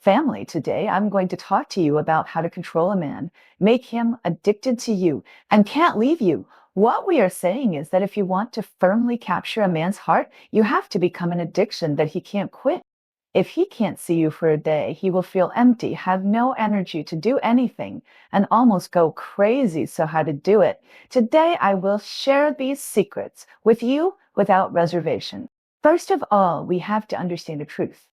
Family, today I'm going to talk to you about how to control a man, make him addicted to you, and can't leave you. What we are saying is that if you want to firmly capture a man's heart, you have to become an addiction that he can't quit. If he can't see you for a day, he will feel empty, have no energy to do anything, and almost go crazy. So, how to do it? Today, I will share these secrets with you without reservation. First of all, we have to understand the truth.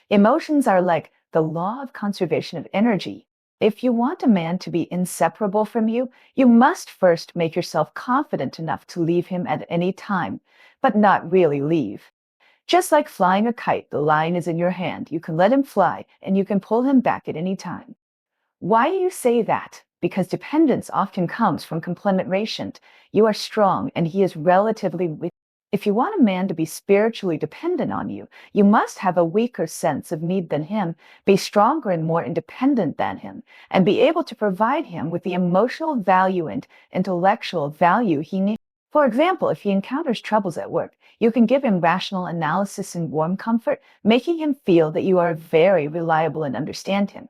Emotions are like the law of conservation of energy. If you want a man to be inseparable from you, you must first make yourself confident enough to leave him at any time, but not really leave. Just like flying a kite, the line is in your hand. You can let him fly and you can pull him back at any time. Why do you say that? Because dependence often comes from complementation. You are strong and he is relatively weak. If you want a man to be spiritually dependent on you, you must have a weaker sense of need than him, be stronger and more independent than him, and be able to provide him with the emotional value and intellectual value he needs. For example, if he encounters troubles at work, you can give him rational analysis and warm comfort, making him feel that you are very reliable and understand him.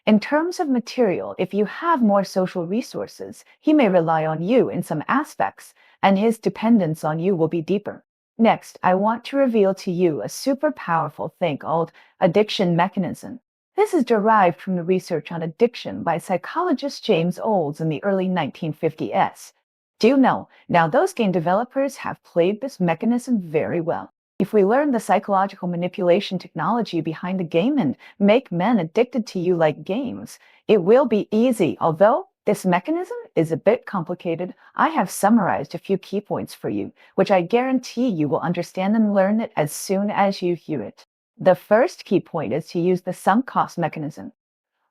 In terms of material, if you have more social resources, he may rely on you in some aspects, and his dependence on you will be deeper. Next, I want to reveal to you a super powerful thing called addiction mechanism. This is derived from the research on addiction by psychologist James Olds in the early 1950s. Do you know? Now, those game developers have played this mechanism very well. If we learn the psychological manipulation technology behind the game and make men addicted to you like games, it will be easy. Although this mechanism is a bit complicated, I have summarized a few key points for you, which I guarantee you will understand and learn it as soon as you hear it. The first key point is to use the sunk cost mechanism.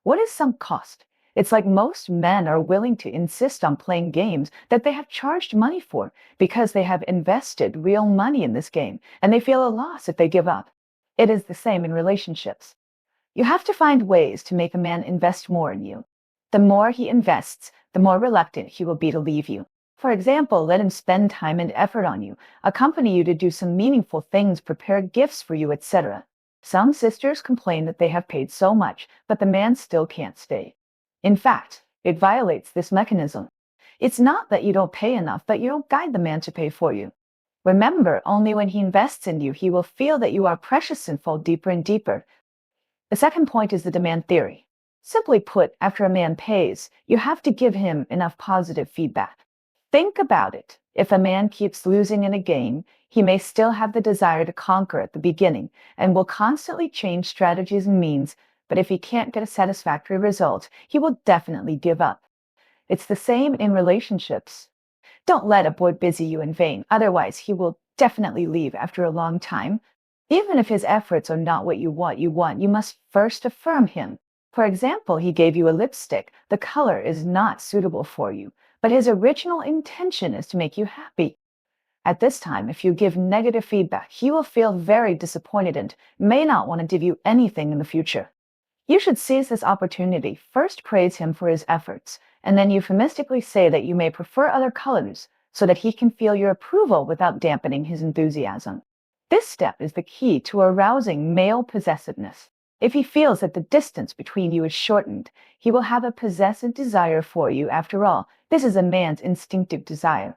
What is sunk cost? It's like most men are willing to insist on playing games that they have charged money for because they have invested real money in this game and they feel a loss if they give up. It is the same in relationships. You have to find ways to make a man invest more in you. The more he invests, the more reluctant he will be to leave you. For example, let him spend time and effort on you, accompany you to do some meaningful things, prepare gifts for you, etc. Some sisters complain that they have paid so much, but the man still can't stay. In fact, it violates this mechanism. It's not that you don't pay enough, but you don't guide the man to pay for you. Remember, only when he invests in you, he will feel that you are precious and fall deeper and deeper. The second point is the demand theory. Simply put, after a man pays, you have to give him enough positive feedback. Think about it. If a man keeps losing in a game, he may still have the desire to conquer at the beginning and will constantly change strategies and means, but if he can't get a satisfactory result, he will definitely give up. It's the same in relationships. Don't let a boy busy you in vain, otherwise he will definitely leave after a long time. Even if his efforts are not what you must first affirm him. For example, he gave you a lipstick. The color is not suitable for you, but his original intention is to make you happy. At this time, if you give negative feedback, he will feel very disappointed and may not want to give you anything in the future. You should seize this opportunity. First, praise him for his efforts, and then euphemistically say that you may prefer other colors so that he can feel your approval without dampening his enthusiasm. This step is the key to arousing male possessiveness. If he feels that the distance between you is shortened, he will have a possessive desire for you. After all, this is a man's instinctive desire.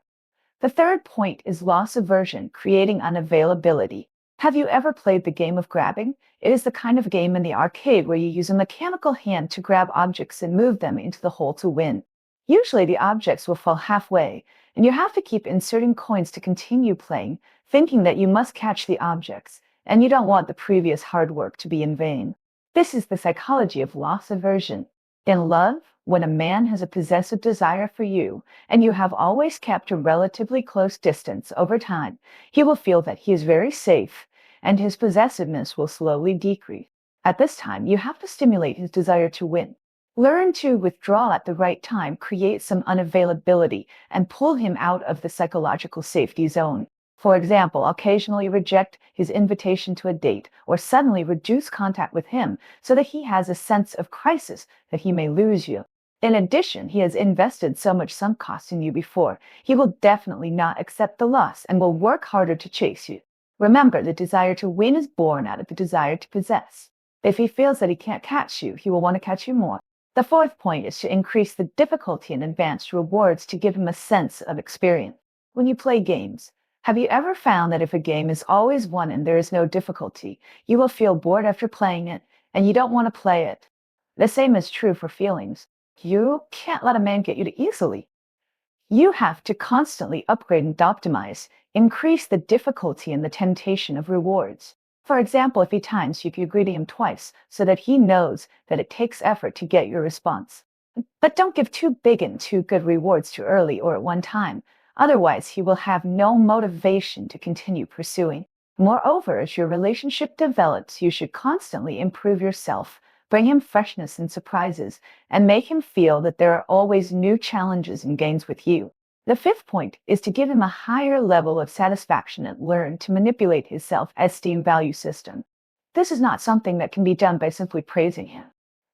The third point is loss aversion, creating unavailability. Have you ever played the game of grabbing? It is the kind of game in the arcade where you use a mechanical hand to grab objects and move them into the hole to win. Usually the objects will fall halfway, and you have to keep inserting coins to continue playing, thinking that you must catch the objects, and you don't want the previous hard work to be in vain. This is the psychology of loss aversion. In love, when a man has a possessive desire for you, and you have always kept a relatively close distance over time, he will feel that he is very safe, and his possessiveness will slowly decrease. At this time, you have to stimulate his desire to win. Learn to withdraw at the right time, create some unavailability, and pull him out of the psychological safety zone. For example, occasionally reject his invitation to a date or suddenly reduce contact with him so that he has a sense of crisis that he may lose you. In addition, he has invested so much sunk cost in you before, he will definitely not accept the loss and will work harder to chase you. Remember, the desire to win is born out of the desire to possess. If he feels that he can't catch you, he will want to catch you more. The fourth point is to increase the difficulty in advanced rewards to give him a sense of experience. When you play games, have you ever found that if a game is always won and there is no difficulty, you will feel bored after playing it and you don't want to play it? The same is true for feelings. You can't let a man get you too easily. You have to constantly upgrade and optimize, increase the difficulty and the temptation of rewards. For example, if he times you, if you greet him twice so that he knows that it takes effort to get your response. But don't give too big and too good rewards too early or at one time. Otherwise, he will have no motivation to continue pursuing. Moreover, as your relationship develops, you should constantly improve yourself, bring him freshness and surprises, and make him feel that there are always new challenges and gains with you. The fifth point is to give him a higher level of satisfaction and learn to manipulate his self-esteem value system. This is not something that can be done by simply praising him.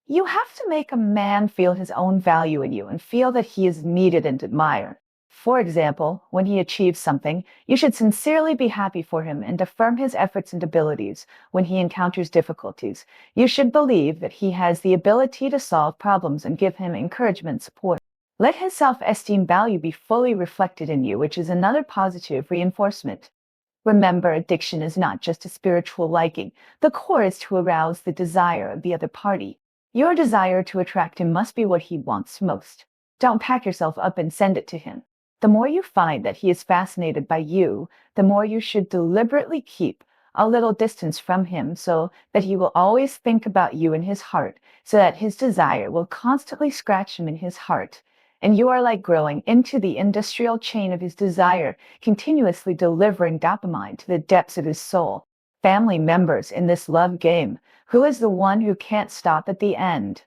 You have to make a man feel his own value in you and feel that he is needed and admired. For example, when he achieves something, you should sincerely be happy for him and affirm his efforts and abilities. When he encounters difficulties, you should believe that he has the ability to solve problems and give him encouragement and support. Let his self-esteem value be fully reflected in you, which is another positive reinforcement. Remember, addiction is not just a spiritual liking. The core is to arouse the desire of the other party. Your desire to attract him must be what he wants most. Don't pack yourself up and send it to him. The more you find that he is fascinated by you, the more you should deliberately keep a little distance from him so that he will always think about you in his heart, so that his desire will constantly scratch him in his heart. And you are like growing into the industrial chain of his desire, continuously delivering dopamine to the depths of his soul. Family members in this love game, who is the one who can't stop at the end?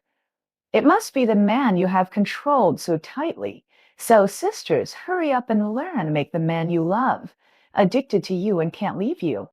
It must be the man you have controlled so tightly. So, sisters, hurry up and learn to make the man you love addicted to you and can't leave you.